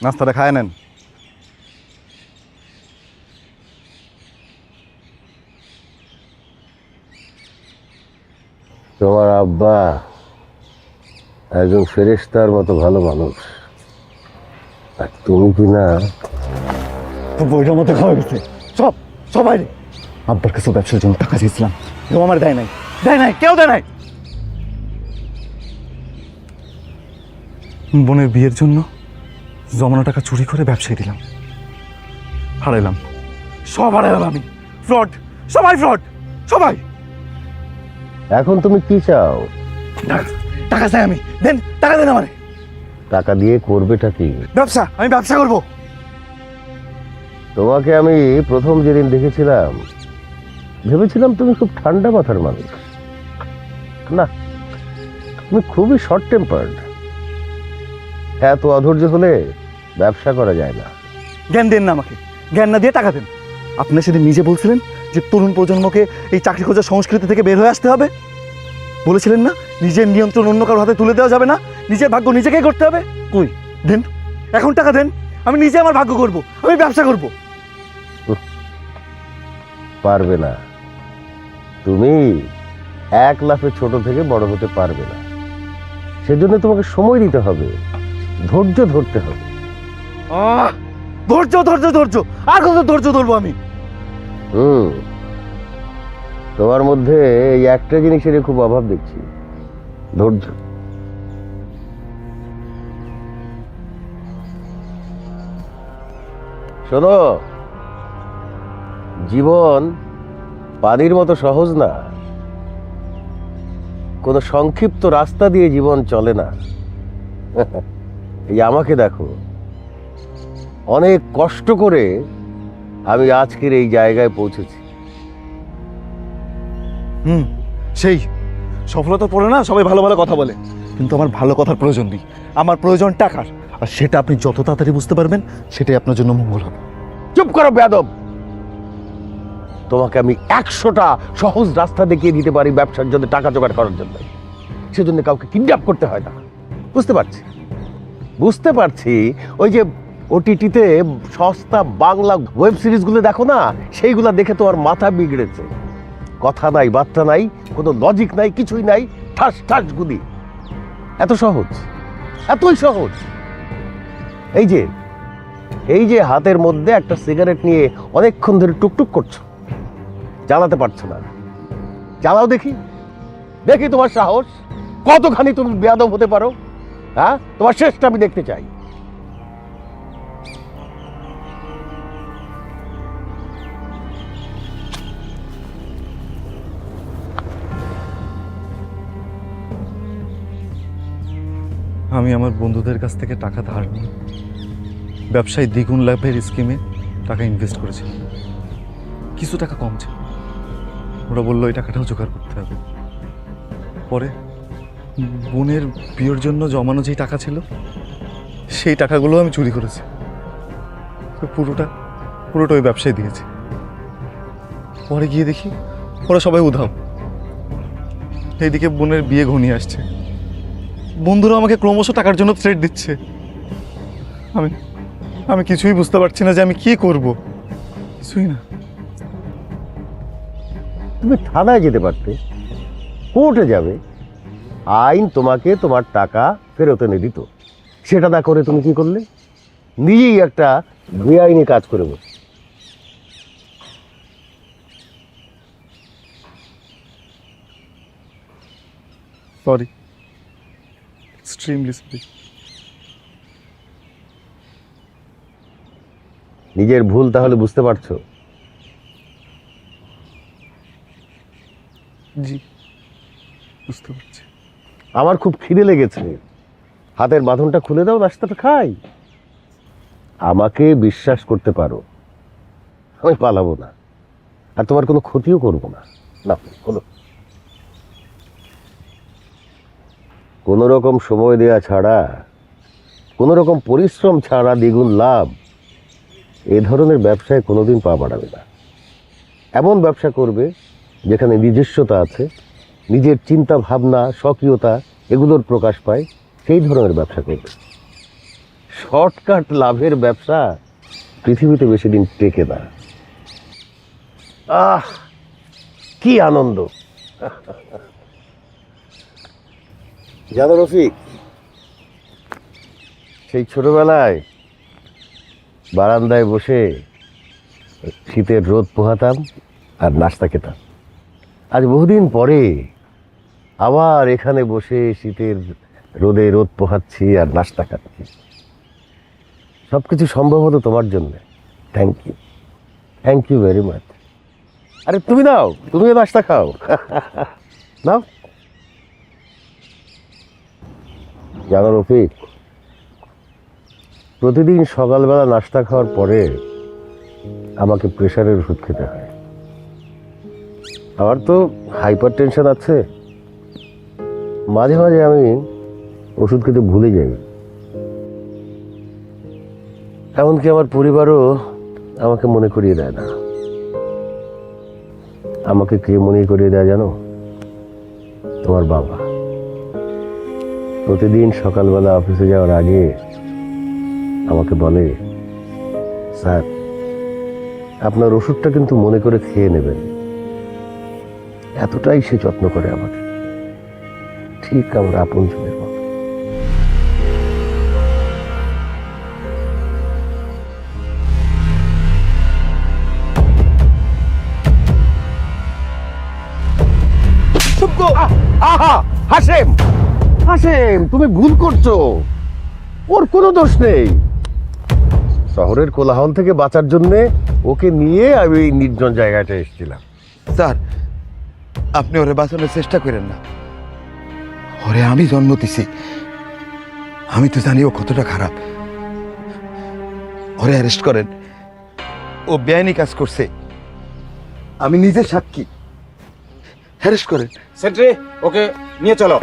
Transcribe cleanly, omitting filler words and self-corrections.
নাস্তাটা খায় নেন। তোমার আব্বা একজন ফেরেশতার মতো ভালো মানুষ, আর তুমি কি না? বইটার মধ্যে খাওয়া গেছে সব সবাই। আব্বার কাছে ব্যবসার জন্য টাকা চেয়েছিলাম, কেউ আমার দেয় নাই, কেউ দেয় নাই। বোনের বিয়ের জন্য জমানো টাকা চুরি করে ব্যবসায় দিলাম, হারাইলাম, সব হারাইলাম আমি। ফ্রড, সবাই ফ্রড, সবাই। এখন তুমি কি চাও? টাকা চাই আমি, দেন টাকা দেন আমার। টাকা দিয়ে করবেটা কি? ব্যবসা, আমি ব্যবসা করবো। তোমাকে আমি প্রথম যেদিন দেখেছিলাম ভেবেছিলাম তুমি খুব ঠান্ডা মাথার মানুষ। না, তুমি খুবই শর্ট টেম্পার্ড। এত অধৈর্য হলে ব্যবসা করা যায় না। জ্ঞান দেন না আমাকে, জ্ঞান না দিয়ে টাকা দেন। আপনি সেদিন নিজে বলছিলেন যে তরুণ প্রজন্মকে এই চাকরি খোঁজার সংস্কৃতি থেকে বের হয়ে আসতে হবে। বলেছিলেন না নিজের নিয়ন্ত্রণ অন্য কারোর হাতে তুলে দেওয়া যাবে না, নিজের ভাগ্য নিজেকেই করতে হবে। কই দেন, এখন টাকা দেন, আমি নিজে আমার ভাগ্য করব, আমি ব্যবসা করব। পারবে না, তুমি এক লাফে ছোট থেকে বড় হতে পারবে না। সেজন্য তোমাকে সময় দিতে হবে, ধৈর্য ধরতে হবে। ধৈর্য ধৈর্য ধৈর্য, আর কত ধৈর্য ধরবো আমি? তোমার মধ্যে এই একটা জিনিসের খুব অভাব দেখছি, ধৈর্য। শোনো, জীবন পানির মতো সহজ না। কোনো সংক্ষিপ্ত রাস্তা দিয়ে জীবন চলে না। এই আমাকে দেখো, অনেক কষ্ট করে আমি আজকের এই জায়গায় পৌঁছেছি। সেই সফলতা পড়ে না সবাই ভালো ভালো কথা বলে, কিন্তু আমার ভালো কথার প্রয়োজন নেই, আমার প্রয়োজন টাকার। আর সেটা আপনি যত তাড়াতাড়ি বুঝতে পারবেন সেটাই আপনার জন্য মঙ্গল হবে। চুপ করো বেয়াদব! তোমাকে আমি 100টা সহজ রাস্তা দেখিয়ে দিতে পারি ব্যবসার জন্য, টাকা জোগাড় করার জন্য। সেজন্য কাউকে কিডন্যাপ করতে হয় না। বুঝতে পারছি। ওই যে ওটিটিতে সস্তা বাংলা ওয়েব সিরিজগুলো দেখো না, সেইগুলো দেখে তোমার মাথা বিগড়েছে। কথা নাই, বার্তা নাই, কোনো লজিক নাই, কিছুই নাই, ঠাস ঠাস গুলি। এত সহজ, এতই সহজ। এই যে হাতের মধ্যে একটা সিগারেট নিয়ে অনেকক্ষণ ধরে টুকটুক করছো, জ্বালাতে পারছো না, জ্বালাও দেখি, দেখি তোমার সাহস কতখানি তুমি বেয়াদব হতে পারো। হ্যাঁ, তোমার শেষটা আমি দেখতে চাই। আমি আমার বন্ধুদের কাছ থেকে টাকা ধার নিয়ে ব্যবসায় দ্বিগুণ লাভের স্কিমে টাকা ইনভেস্ট করেছিলাম। কিছু টাকা কম ছিল, ওরা বললো এই টাকাটাও জোগাড় করতে হবে। পরে বোনের বিয়ের জন্য জমানো যেই টাকা ছিল সেই টাকাগুলো আমি চুরি করেছি, পুরোটা ওই ব্যবসায় দিয়েছি। পরে গিয়ে দেখি ওরা সবাই উধাও। এইদিকে বোনের বিয়ে ঘনিয়ে আসছে, বন্ধুরা আমাকে ক্রমশ টাকার জন্য থ্রেট দিচ্ছে। আমি কিছুই বুঝতে পারছি না যে আমি কি করব, কিছুই না। তুমি থানায় যেতে পারতে, কোর্টে যাবে, আইন তোমাকে তোমার টাকা ফেরত এনে দিত। সেটা না করে তুমি কি করলে? নিজেই একটা বেআইনি কাজ করে বসে। Sorry, extremely sorry. নিজের ভুল তাহলে বুঝতে পারছো? জি, বুঝতে পারছি। আমার খুব খিদে লেগেছে, হাতের বাঁধনটা খুলে দাও, নাস্তাটা খাই। আমাকে বিশ্বাস করতে পারো, আমি পালাবো না, আর তোমার কোনো ক্ষতিও করবো না। না, কোনো রকম সময় দেয়া ছাড়া, কোনো রকম পরিশ্রম ছাড়া দ্বিগুণ লাভ, এ ধরনের ব্যবসায় কোনোদিন পা বাড়াবে না। এমন ব্যবসা করবে যেখানে নিজস্বতা আছে, নিজের চিন্তা ভাবনা, স্বকীয়তা এগুলোর প্রকাশ পায়, সেই ধরনের ব্যবসা করবে। শর্টকাট লাভের ব্যবসা পৃথিবীতে বেশি দিন টেকে না। আহ, কি আনন্দ! জানো রফিক, সেই ছোটবেলায় বারান্দায় বসে শীতের রোদ পোহাতাম আর নাস্তা খেতাম। আজ বহুদিন পরে আবার এখানে বসে শীতের রোদে রোদ পোহাচ্ছি আর নাস্তা খাচ্ছি। সবকিছু সম্ভব হলো তোমার জন্য। Thank you very much. আরে তুমি নাও, তুমিও নাস্তা খাও। নাও। জানো রফিক, প্রতিদিন সকালবেলা নাস্তা খাওয়ার পরে আমাকে প্রেশারের ওষুধ খেতে হয়। আমার তো হাইপার টেনশন আছে, মাঝে মাঝে আমি ওষুধ খেতে ভুলে যাই। এমনকি আমার পরিবারও আমাকে মনে করিয়ে দেয় না। আমাকে কে মনে করিয়ে দেয় জানো? তোমার বাবা। প্রতিদিন সকালবেলা অফিসে যাওয়ার আগে আমাকে বলে, স্যার আপনার ওষুধটা কিন্তু মনে করে খেয়ে নেবেন। এতটাই সে যত্ন করে আমাকে, ঠিক আমার আপন ছেলের মতো। হাসেম, হাসেম, তুমি ভুল করছো। ওর কোনো দোষ নেই। শহরের কোলাহল থেকে বাঁচার জন্য ওকে নিয়ে আমি এই নির্জন জায়গাটা এসেছিলাম। স্যার, আপনি ওরে বাঁচানোর চেষ্টা করেন না। ওরে আমি জন্ম দিছি, আমি তো জানি ও কতটা খারাপ। ওরে অ্যারেস্ট করেন, ও বেআইনি কাজ করছে, আমি নিজে সাক্ষী। অ্যারেস্ট করেন। সেন্ট্রি, ওকে নিয়ে চলো।